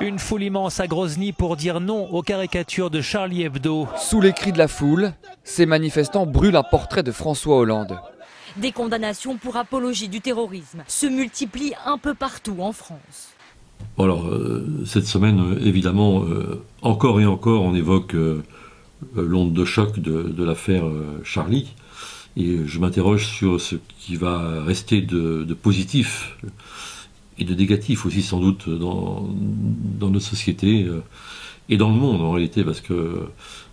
Une foule immense à Grozny pour dire non aux caricatures de Charlie Hebdo. Sous les cris de la foule, ces manifestants brûlent un portrait de François Hollande. Des condamnations pour apologie du terrorisme se multiplient un peu partout en France. Alors, cette semaine, évidemment, encore et encore, on évoque l'onde de choc de l'affaire Charlie. Et je m'interroge sur ce qui va rester de positif et de négatif aussi, sans doute, dans notre société et dans le monde, en réalité, parce qu'il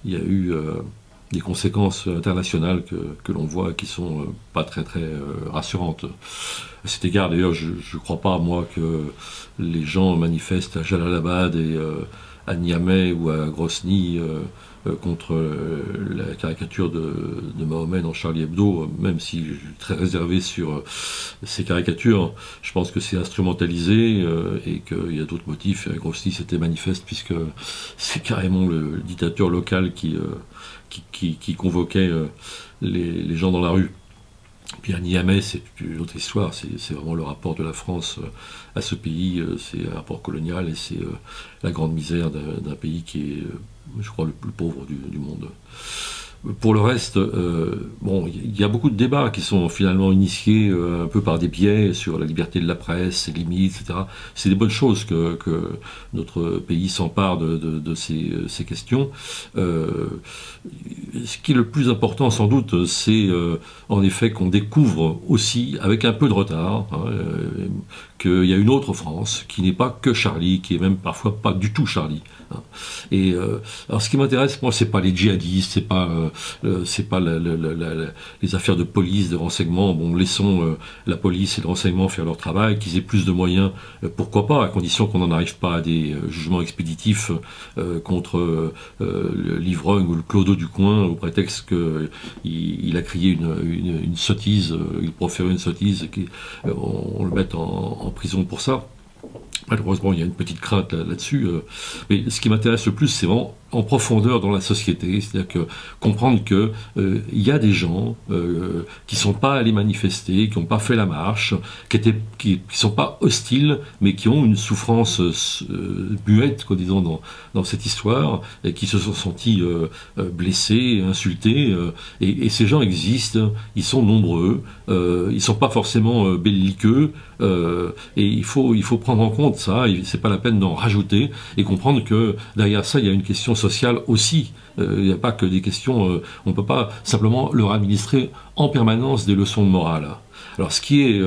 y a eu des conséquences internationales que l'on voit qui sont pas très rassurantes. À cet égard, d'ailleurs, je ne crois pas, moi, que les gens manifestent à Jalalabad et à Niamey ou à Grozny contre la caricature de Mahomet dans Charlie Hebdo, même si je suis très réservé sur ces caricatures. Je pense que c'est instrumentalisé et qu'il y a d'autres motifs. À Grozny, c'était manifeste puisque c'est carrément le dictateur local qui convoquait les gens dans la rue. Puis à Niamey, c'est une autre histoire, c'est vraiment le rapport de la France à ce pays, c'est un rapport colonial et c'est la grande misère d'un pays qui est, je crois, le plus pauvre du monde. Pour le reste, bon, il y a beaucoup de débats qui sont finalement initiés un peu par des biais sur la liberté de la presse, ses limites, etc. C'est des bonnes choses que notre pays s'empare de ces questions. Ce qui est le plus important, sans doute, c'est en effet qu'on découvre aussi, avec un peu de retard, qu'il y a une autre France, qui n'est pas que Charlie, qui est même parfois pas du tout Charlie. Et alors, ce qui m'intéresse, moi, c'est pas les djihadistes, c'est pas les affaires de police, de renseignement. Bon, laissons la police et le renseignement faire leur travail, qu'ils aient plus de moyens, pourquoi pas, à condition qu'on n'en arrive pas à des jugements expéditifs contre l'ivrogne ou le clodo du coin, au prétexte qu'il a crié une sottise, il profère une sottise, et qu'on le mette en prison pour ça. Malheureusement, il y a une petite crainte là-dessus. Mais ce qui m'intéresse le plus, c'est vraiment en profondeur dans la société. C'est-à-dire que comprendre qu'il y a des gens qui ne sont pas allés manifester, qui n'ont pas fait la marche, qui ne sont pas hostiles, mais qui ont une souffrance muette, quoi, disons, dans cette histoire, et qui se sont sentis blessés, insultés. Et ces gens existent, ils sont nombreux, ils ne sont pas forcément belliqueux, et il faut prendre en compte ça, c'est pas la peine d'en rajouter, et comprendre que derrière ça, il y a une question sociale aussi. Il n'y a pas que des questions, on ne peut pas simplement leur administrer en permanence des leçons de morale. Alors ce qui est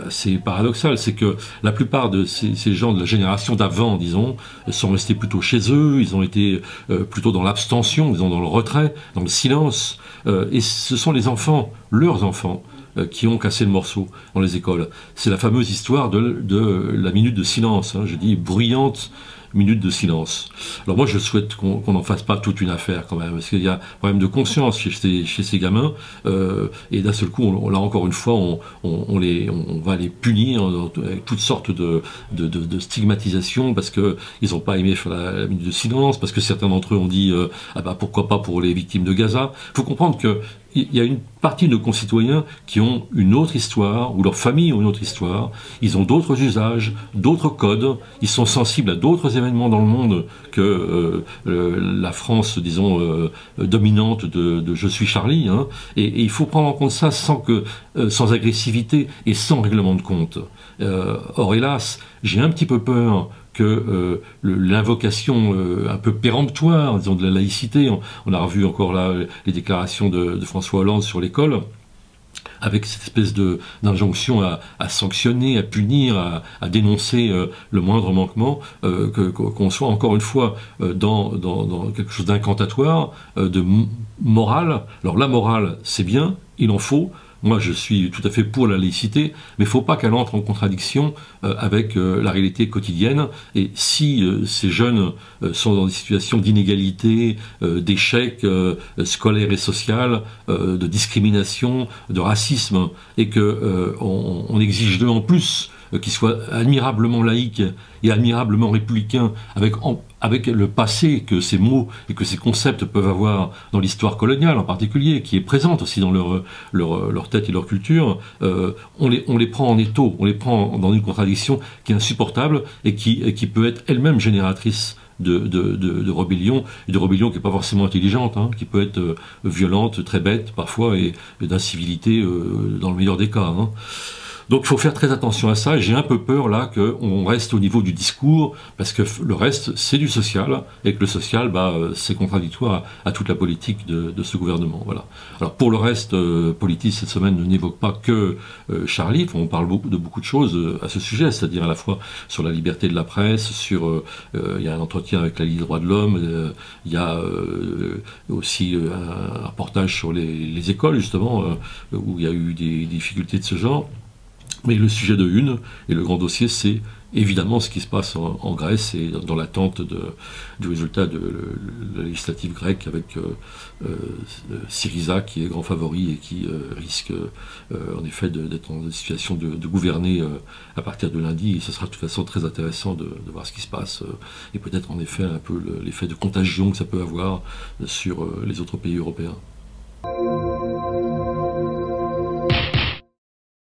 assez paradoxal, c'est que la plupart de ces gens de la génération d'avant, disons, sont restés plutôt chez eux, ils ont été plutôt dans l'abstention, disons dans le retrait, dans le silence, et ce sont les enfants, leurs enfants, qui ont cassé le morceau dans les écoles. C'est la fameuse histoire de la minute de silence, je dis bruyante minute de silence. Alors moi je souhaite qu'on n'en fasse pas toute une affaire quand même, parce qu'il y a un problème de conscience chez ces gamins, et d'un seul coup, là encore une fois, on va les punir avec toutes sortes de stigmatisation, parce qu'ils n'ont pas aimé faire la minute de silence, parce que certains d'entre eux ont dit ah bah pourquoi pas pour les victimes de Gaza. Il faut comprendre que il y a une partie de nos concitoyens qui ont une autre histoire, ou leurs familles ont une autre histoire, ils ont d'autres usages, d'autres codes, ils sont sensibles à d'autres événements dans le monde que la France, disons, dominante de Je suis Charlie, et il faut prendre en compte ça sans agressivité et sans règlement de compte. Or, hélas, j'ai un petit peu peur que l'invocation un peu péremptoire, disons, de la laïcité, on a revu encore là les déclarations de François Hollande sur l'école, avec cette espèce d'injonction à sanctionner, à punir, à dénoncer le moindre manquement, qu'on soit encore une fois dans quelque chose d'incantatoire, de morale. Alors la morale, c'est bien, il en faut. Moi, je suis tout à fait pour la laïcité, mais il ne faut pas qu'elle entre en contradiction avec la réalité quotidienne. Et si ces jeunes sont dans des situations d'inégalité, d'échec scolaire et social, de discrimination, de racisme, et qu'on exige d'eux en plus qui soit admirablement laïque et admirablement républicain, avec le passé que ces mots et que ces concepts peuvent avoir dans l'histoire coloniale en particulier, qui est présente aussi dans leur tête et leur culture, on les prend en étau, on les prend dans une contradiction qui est insupportable et qui peut être elle-même génératrice de rébellion, et de rébellion qui n'est pas forcément intelligente, hein, qui peut être violente, très bête parfois, et d'incivilité dans le meilleur des cas. Hein. Donc il faut faire très attention à ça, et j'ai un peu peur là qu'on reste au niveau du discours, parce que le reste c'est du social, et que le social c'est contradictoire à toute la politique de ce gouvernement. Voilà. Alors pour le reste, Politis cette semaine n'évoque pas que Charlie, on parle de beaucoup de choses à ce sujet, c'est-à-dire à la fois sur la liberté de la presse, il y a un entretien avec la Ligue des droits de l'homme, il y a aussi un reportage sur les écoles justement, où il y a eu des difficultés de ce genre. Mais le sujet de une, et le grand dossier, c'est évidemment ce qui se passe en Grèce et dans l'attente du résultat de la législative grecque avec Syriza qui est grand favori et qui risque en effet d'être en situation de gouverner à partir de lundi. Et ce sera de toute façon très intéressant de voir ce qui se passe et peut-être en effet un peu l'effet de contagion que ça peut avoir sur les autres pays européens.